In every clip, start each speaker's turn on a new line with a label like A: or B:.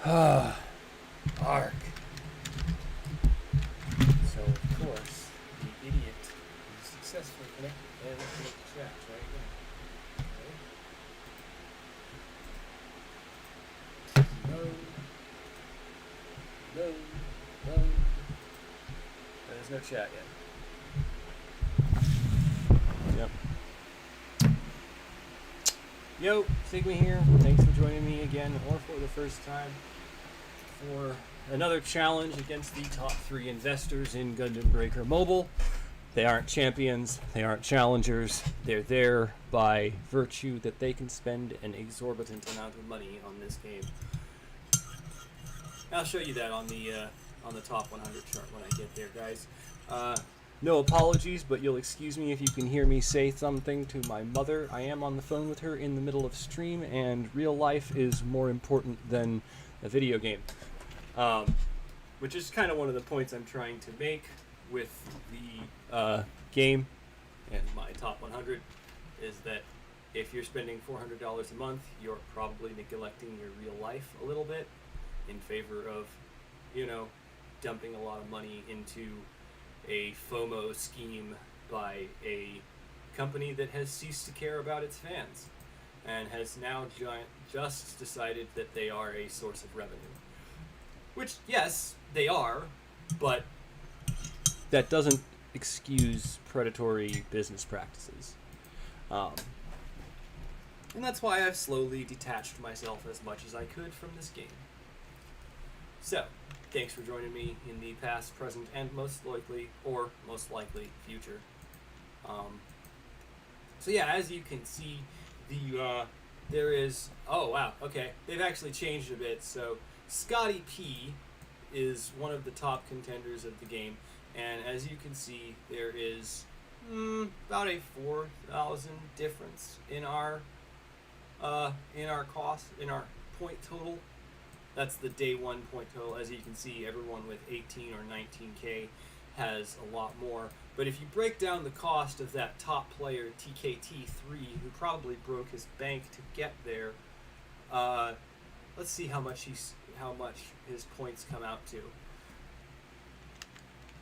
A: Ark. So, of course, the idiot is successfully connected. And let's connect the chat right now. Okay. Load. There's no chat yet. Yep. Yo, Sigma here. Thanks for joining me again, or for the first time, for another challenge against the top 3 investors in Gundam Breaker Mobile. They aren't champions, they aren't challengers, they're there by virtue that they can spend an exorbitant amount of money on this game. I'll show you that on the top 100 chart when I get there, guys. No apologies, but you'll excuse me if you can hear me say something to my mother. I am on the phone with her in the middle of stream, and real life is more important than a video game. Which is kind of one of the points I'm trying to make with the game and my top 100, is that if you're spending $400 a month, you're probably neglecting your real life a little bit in favor of, dumping a lot of money into a FOMO scheme by a company that has ceased to care about its fans and has now just decided that they are a source of revenue. Which, yes, they are, but that doesn't excuse predatory business practices. And that's why I've slowly detached myself as much as I could from this game. So, thanks for joining me in the past, present, and most likely future. So yeah, as you can see, there is, oh wow, okay, they've actually changed a bit. So Scotty P is one of the top contenders of the game, and as you can see, there is about a 4,000 difference in our cost, in our point total. That's the day 1 point total. As you can see, everyone with 18 or 19K has a lot more. But if you break down the cost of that top player, TKT3, who probably broke his bank to get there, let's see how much his points come out to.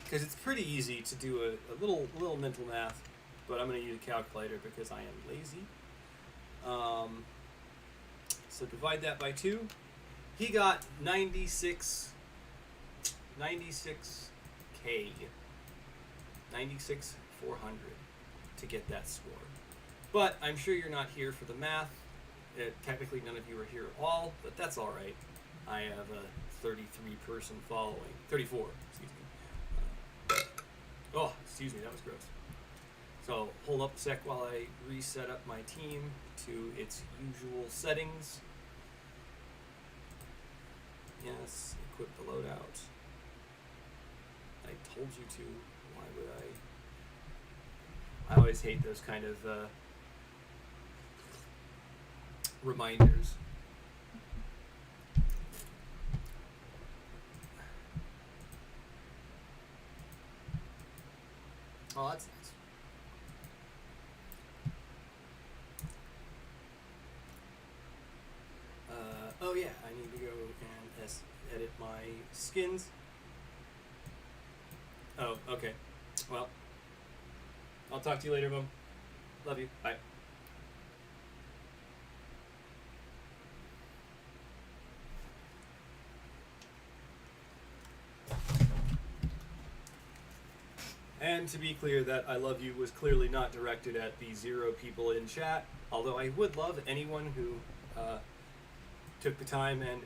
A: Because it's pretty easy to do a little mental math, but I'm going to use a calculator because I am lazy. So divide that by 2. He got 96K, 96,400 to get that score. But I'm sure you're not here for the math. Technically, none of you are here at all, but that's all right. I have a 33-person following. 34, excuse me. Oh, excuse me, that was gross. So hold up a sec while I reset up my team to its usual settings. Yes, equip the loadout. I told you to. Why would I? I always hate those kind of reminders. Oh, that's nice. Oh yeah, I need to go and edit my skins. Oh, okay. Well, I'll talk to you later, Mom. Love you. Bye. And to be clear, that I love you was clearly not directed at the 0 people in chat, although I would love anyone who took the time and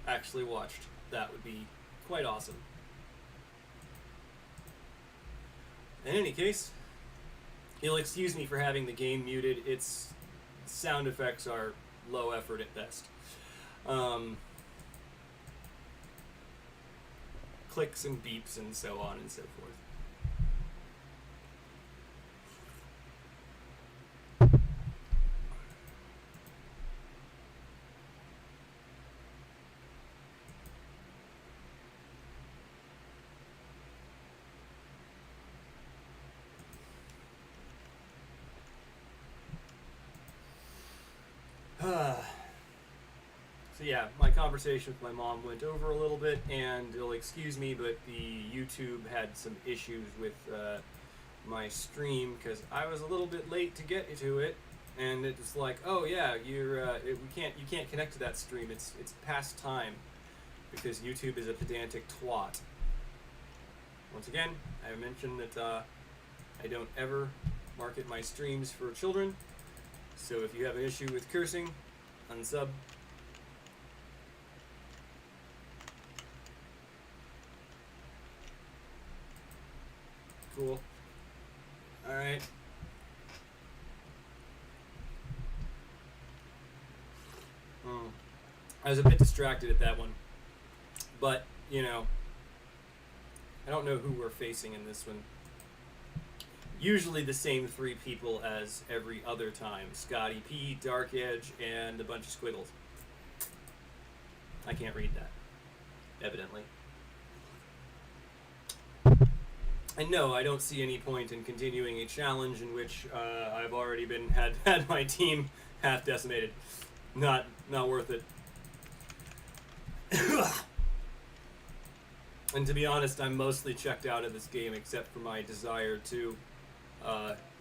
A: actually watched. That would be quite awesome. In any case, you'll excuse me for having the game muted. Its sound effects are low effort at best. Clicks and beeps and so on and so forth. So yeah, my conversation with my mom went over a little bit, and you'll excuse me, but the YouTube had some issues with my stream because I was a little bit late to get to it, and it was like, oh yeah, you can't connect to that stream. It's past time because YouTube is a pedantic twat. Once again, I mentioned that I don't ever market my streams for children, so if you have an issue with cursing, unsub. Cool. Alright. I was a bit distracted at that one. But, you know, I don't know who we're facing in this one. Usually the same three people as every other time. Scotty P, Dark Edge, and a bunch of squiggles. I can't read that, evidently. And no, I don't see any point in continuing a challenge in which I've already had my team half decimated. Not worth it. And to be honest, I'm mostly checked out of this game except for my desire to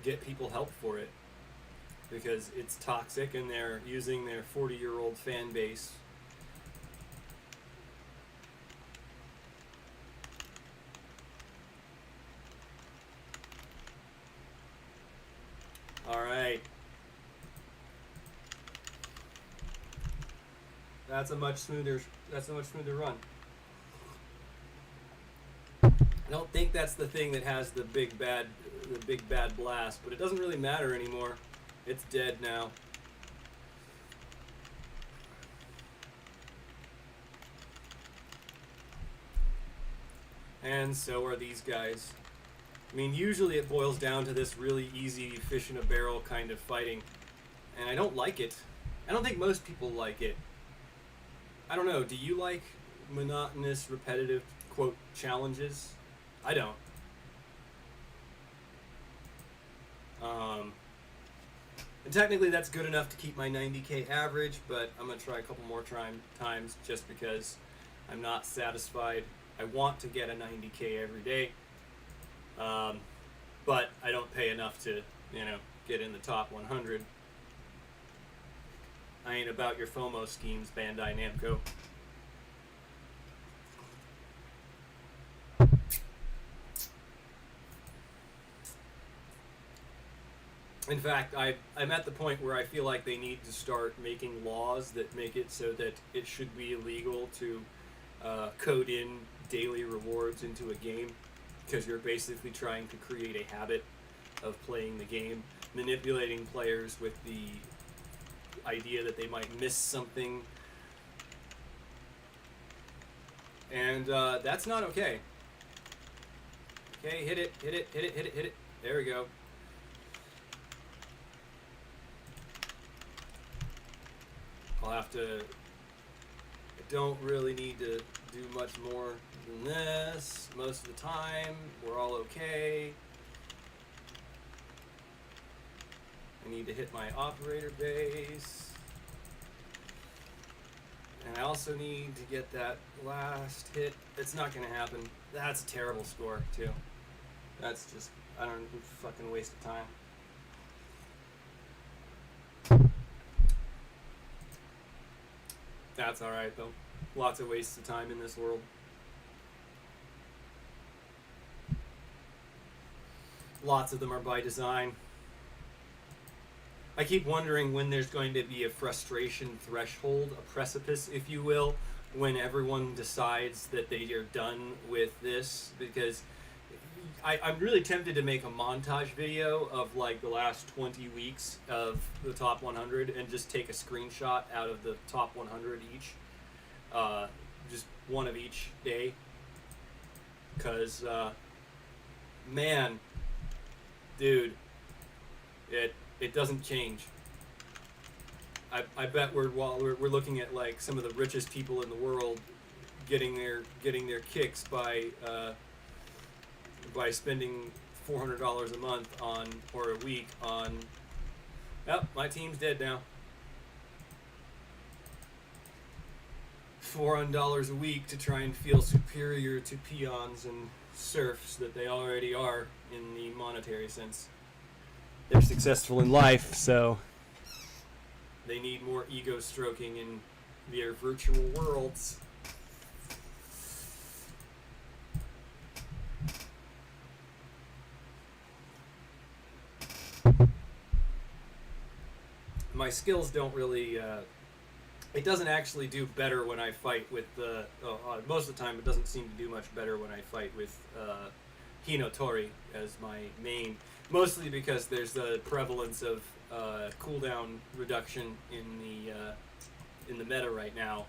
A: get people help for it. Because it's toxic and they're using their 40-year-old fan base. Alright. That's a much smoother run. I don't think that's the thing that has the big bad blast, but it doesn't really matter anymore. It's dead now. And so are these guys. I mean, usually it boils down to this really easy fish in a barrel kind of fighting, and I don't like it. I don't think most people like it. I don't know, do you like monotonous, repetitive, quote, challenges? I don't. And technically that's good enough to keep my 90k average, but I'm going to try a couple more times just because I'm not satisfied. I want to get a 90k every day. But I don't pay enough to, you know, get in the top 100. I ain't about your FOMO schemes, Bandai Namco. In fact, I'm at the point where I feel like they need to start making laws that make it so that it should be illegal to code in daily rewards into a game. Because you're basically trying to create a habit of playing the game, manipulating players with the idea that they might miss something, and that's not okay. Okay, hit it. There we go. I'll have to. I don't really need to do much more than this. Most of the time, we're all okay. I need to hit my operator base. And I also need to get that last hit. It's not going to happen. That's a terrible score, too. That's just, I don't know, fucking waste of time. That's alright, though. Lots of wastes of time in this world. Lots of them are by design. I keep wondering when there's going to be a frustration threshold, a precipice, if you will, when everyone decides that they are done with this, because I'm really tempted to make a montage video of like the last 20 weeks of the top 100 and just take a screenshot out of the top 100 each. Just one of each day. Because, man, dude, it doesn't change. I bet we're looking at like some of the richest people in the world getting their kicks by spending $400 a month on, or a week on. Yep, my team's dead now. $400 a week to try and feel superior to peons and serfs that they already are in the monetary sense. They're successful in life, so they need more ego stroking in their virtual worlds. My skills don't really, it doesn't actually do better when I fight with the, most of the time it doesn't seem to do much better when I fight with Hinotori as my main, mostly because there's the prevalence of cooldown reduction in the meta right now.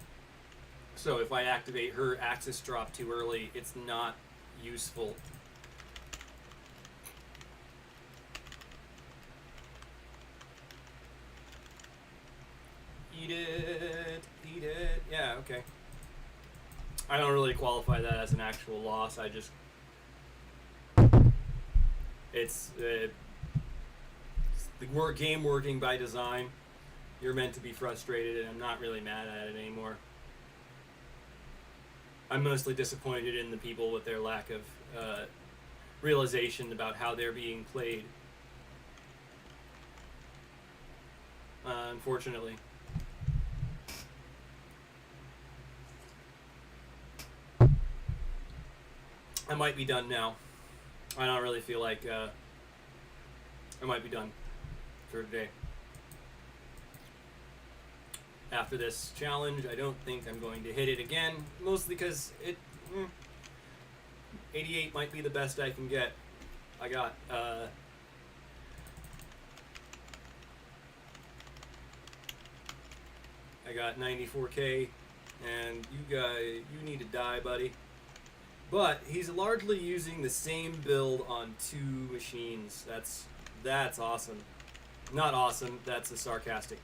A: So if I activate her axis drop too early, it's not useful. Eat it, eat it. Yeah, okay. I don't really qualify that as an actual loss. I just, it's the game working by design. You're meant to be frustrated, and I'm not really mad at it anymore. I'm mostly disappointed in the people with their lack of realization about how they're being played. Unfortunately. I might be done now. I don't really feel like I might be done for today. After this challenge, I don't think I'm going to hit it again, mostly because 88 might be the best I can get. I got I got 94k, and you need to die, buddy. But he's largely using the same build on 2 machines. That's awesome. Not awesome. That's a sarcastic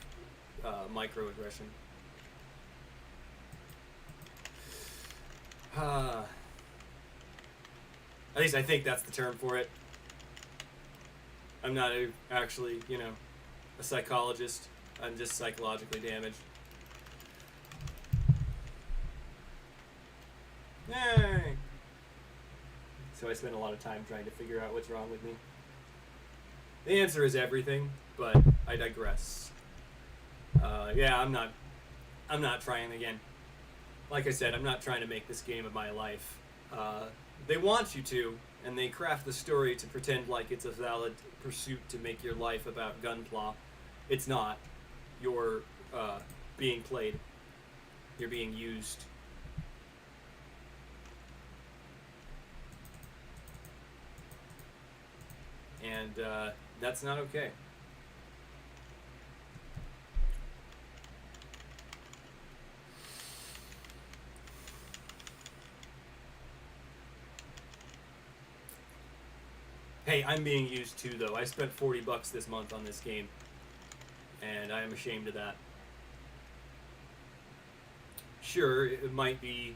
A: microaggression. At least I think that's the term for it. I'm not actually, a psychologist. I'm just psychologically damaged. Yay! So I spend a lot of time trying to figure out what's wrong with me. The answer is everything, but I digress. Yeah, I'm not trying again. Like I said, I'm not trying to make this game of my life. They want you to, and they craft the story to pretend like it's a valid pursuit to make your life about Gunpla. It's not. You're being played. You're being used. And that's not okay. Hey, I'm being used too, though. I spent $40 this month on this game, and I am ashamed of that. Sure, it might be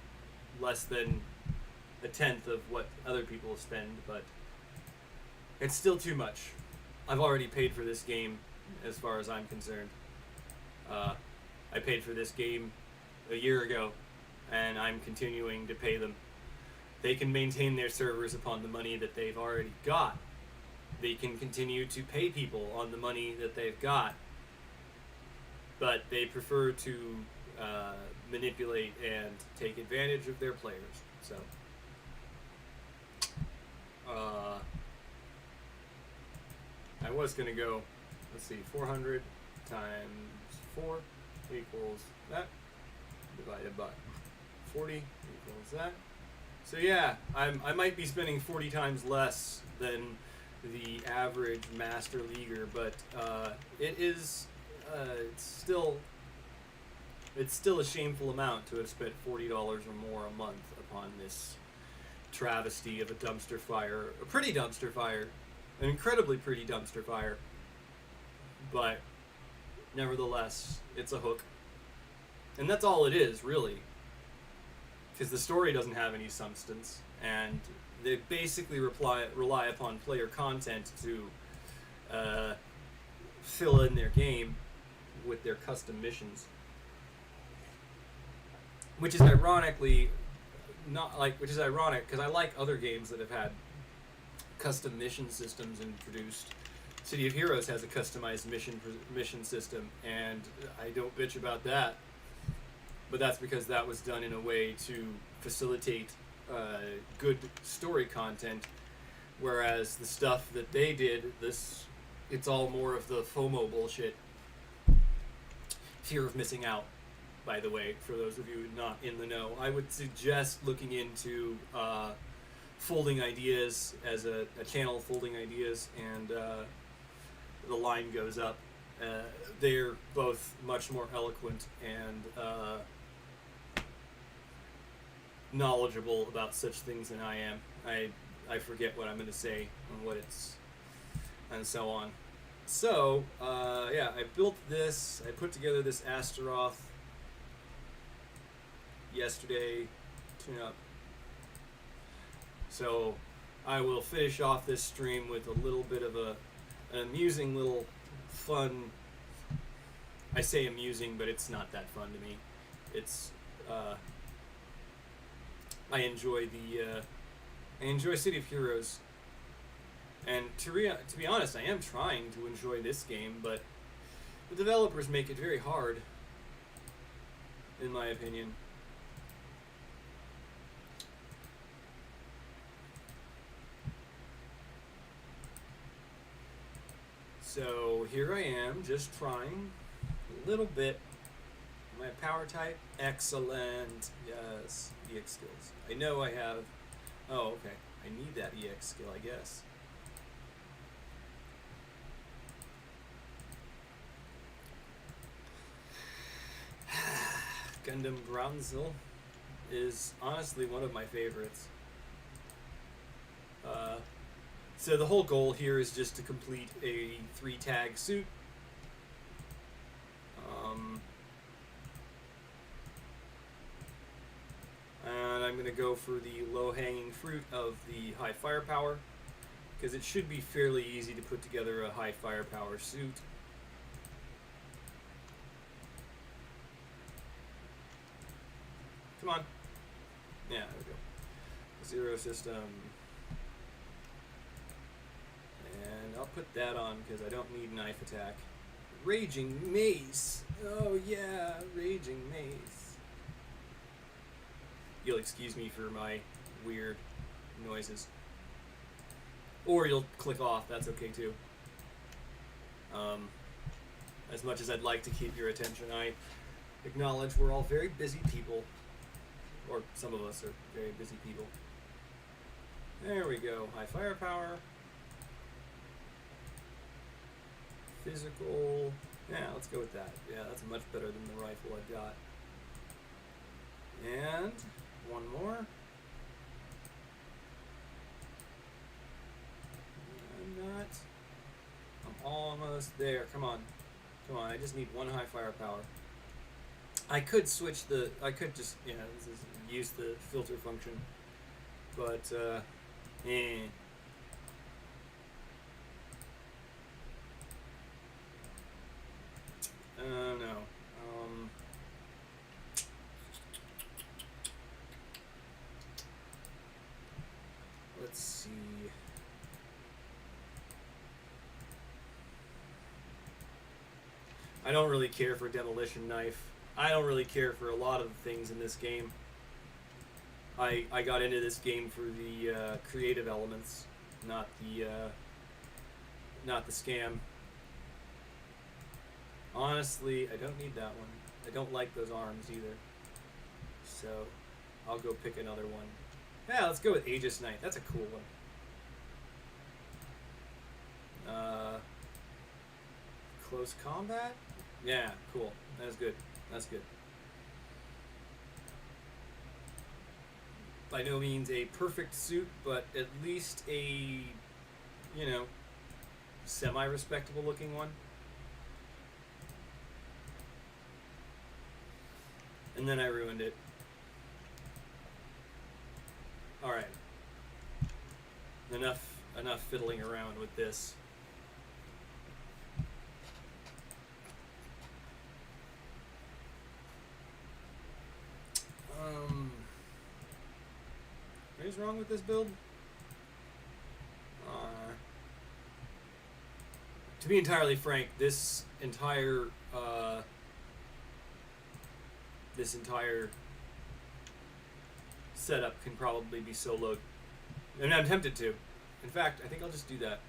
A: less than a tenth of what other people spend, but it's still too much. I've already paid for this game, as far as I'm concerned. I paid for this game a year ago, and I'm continuing to pay them. They can maintain their servers upon the money that they've already got. They can continue to pay people on the money that they've got. But they prefer to manipulate and take advantage of their players. So, I was going to go, let's see, 400 times 4 equals that, divided by 40 equals that. So yeah, I might be spending 40 times less than the average Master Leaguer, but it is it's still a shameful amount to have spent $40 or more a month upon this travesty of a dumpster fire, a pretty dumpster fire, an incredibly pretty dumpster fire, but nevertheless, it's a hook. And that's all it is, really. Because the story doesn't have any substance, and they basically rely upon player content to fill in their game with their custom missions. which is ironically not like, which is ironic because I like other games that have had custom mission systems introduced. City of Heroes has a customized mission system, and I don't bitch about that. But that's because that was done in a way to facilitate good story content, whereas the stuff that they did, it's all more of the FOMO bullshit. Fear of missing out, by the way, for those of you not in the know. I would suggest looking into Folding Ideas as a channel, Folding Ideas, and The Line Goes Up. They're both much more eloquent and knowledgeable about such things than I am. I forget what I'm going to say and what it's, and so on. So, yeah, I built this. I put together this Astaroth yesterday. Tune up. So, I will finish off this stream with a little bit of an amusing little fun. I say amusing, but it's not that fun to me. It's I enjoy City of Heroes, and to be honest, I am trying to enjoy this game, but the developers make it very hard, in my opinion. So here I am, just trying a little bit. My power type, excellent. Yes, EX skills. I know I have. Oh, okay. I need that EX skill, I guess. Gundam Bronzel is honestly one of my favorites. So the whole goal here is just to complete a 3-tag suit. And I'm going to go for the low-hanging fruit of the high firepower, because it should be fairly easy to put together a high firepower suit. Come on. Yeah, there we go. Zero system. And I'll put that on because I don't need knife attack. Raging Mace. Oh yeah, Raging Mace. You'll excuse me for my weird noises. Or you'll click off, that's okay too. As much as I'd like to keep your attention, I acknowledge we're all very busy people. Or some of us are very busy people. There we go. High firepower. Physical. Yeah, let's go with that. Yeah, that's much better than the rifle I've got. And one more. I'm almost there. Come on. Come on, I just need one high firepower. I could switch the, I could just, use the filter function, but, no. Let's see. I don't really care for Demolition Knife. I don't really care for a lot of the things in this game. I got into this game for the creative elements, not the scam. Honestly, I don't need that one. I don't like those arms either. So, I'll go pick another one. Yeah, let's go with Aegis Knight. That's a cool one. Close combat? Yeah, cool. That's good. That's good. By no means a perfect suit, but at least a, semi-respectable looking one. And then I ruined it. Alright. Enough fiddling around with this. is wrong with this build. To be entirely frank, this entire setup can probably be soloed, and I'm tempted to. In fact, I think I'll just do that.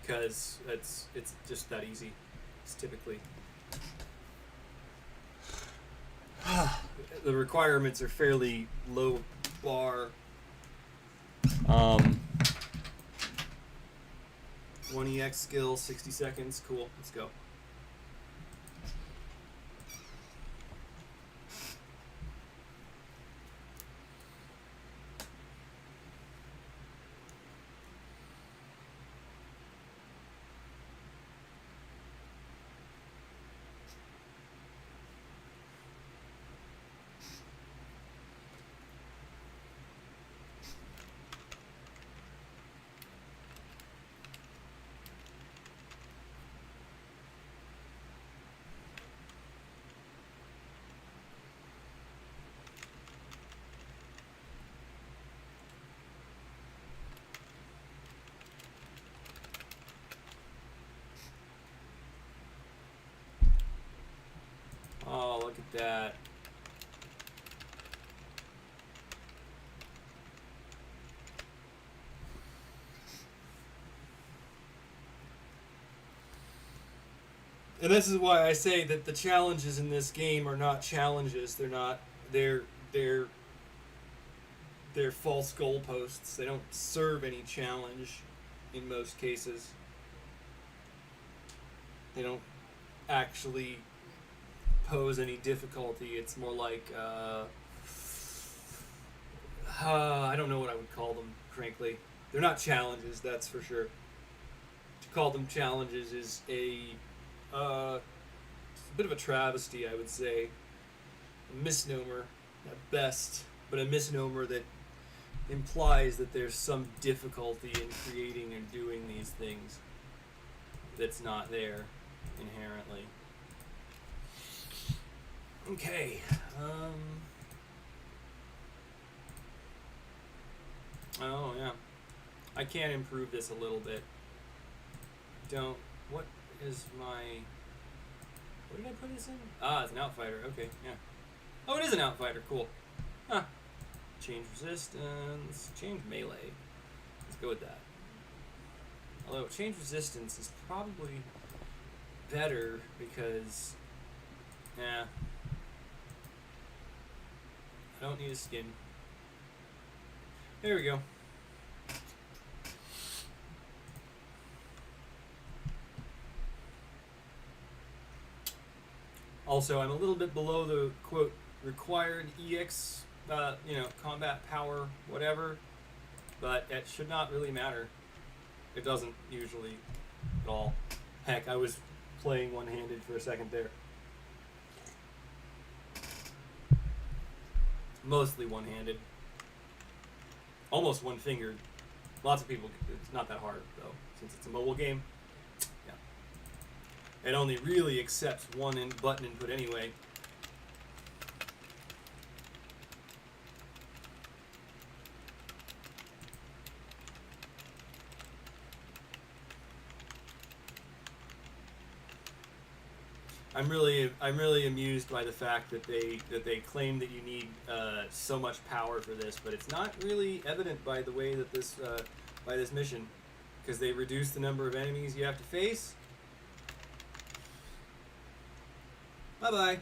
A: Because it's just that easy. It's typically the requirements are fairly low bar. 1EX skill, 60 seconds. Cool. Let's go. Oh, look at that. And this is why I say that the challenges in this game are not challenges. They're not. They're false goalposts. They don't serve any challenge in most cases. They don't actually pose any difficulty. It's more like I don't know what I would call them, frankly. They're not challenges, that's for sure. To call them challenges is a bit of a travesty, I would say. A misnomer at best, but a misnomer that implies that there's some difficulty in creating and doing these things that's not there inherently. Okay. Oh, yeah. I can improve this a little bit. What is my... What did I put this in? Ah, it's an outsider. Okay, yeah. Oh, it is an outsider. Cool. Huh. Change resistance. Change melee. Let's go with that. Although, change resistance is probably better because... Yeah. I don't need a skin. There we go. Also, I'm a little bit below the, quote, required EX, combat power, whatever, but it should not really matter. It doesn't usually at all. Heck, I was playing one-handed for a second there. Mostly one-handed. Almost one-fingered. Lots of people, it's not that hard, though, since it's a mobile game. Yeah. It only really accepts one button input anyway. I'm really amused by the fact that they claim that you need so much power for this, but it's not really evident by the way that this by this mission, because they reduce the number of enemies you have to face. Bye bye.